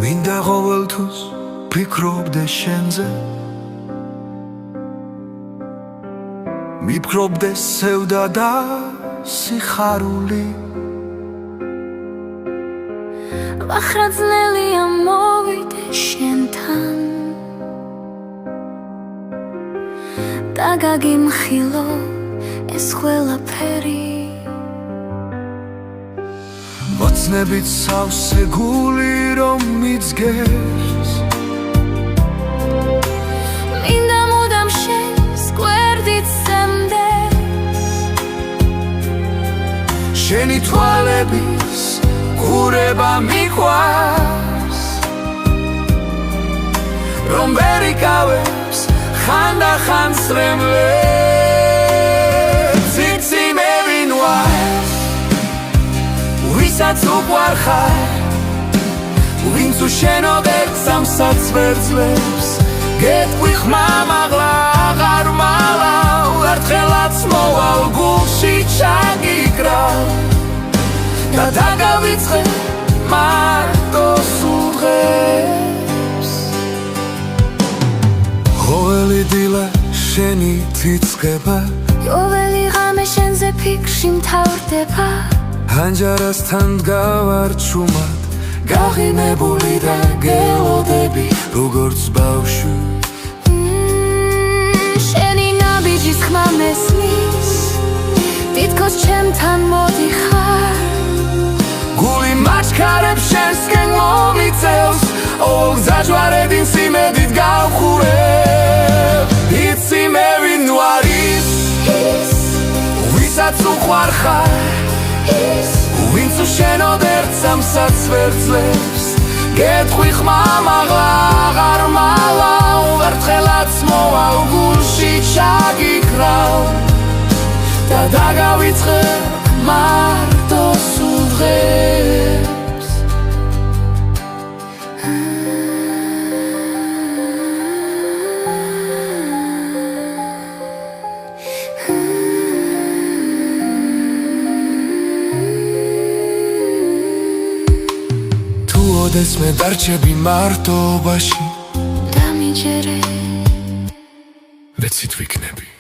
მინდა ყოველთვის ფიქრობდე შენზე მიფიქრობდე სევდა და სიხარული ვახრაძლელია მოვიდე შენთან და გაგიმხილო ეს ყველაფერი მოცნებით სავსე გული რომ მიძგეს მინდა მუდამ შენს გვერდით სემდეს შენი თვალების ყურება მიყვარს რომ ვერ იკავებს ხანდახან სრემლებს იცი მე ვინ ვარ ვისაც უყვარხარ ვინც უშენოდეთ სამსაცვერძლებს გეტყვი ხმამაღლა აღარ მალავ ერთხელაც მოვალ გულში ჩაგიკრავ და დაგავიწყე მარტო სულ დღეს ყოველი დილა შენი თიწყება ყოველი ღამე შენზე ფიქრში მთავრდება ანჯარასთან დგავარ ჩუმად გაღიმებული და გელოდები როგორც ბავშვი შენი ნაბიჯის ხმა მესმის თითქოს ჩემთან მოდიხარ გული მაჩქარებს შენსკენ მომიწევს ოლ გზაჯვარედინს იმედით გავხურებ იცი მე ვინ ვარ ის ვისაც უყვარხარ ვინც უშენოდეთ სამსაცვერძლებს გეტყვი ხმამაღლა აღარ მალავ ერთხელაც მოვალ გულში ჩაგიკრავ და დაგავიწყე მარტო სულ დღეს ოდეს მე დარჩები მარტობაში და მიჯერე ვეცით ვიქნები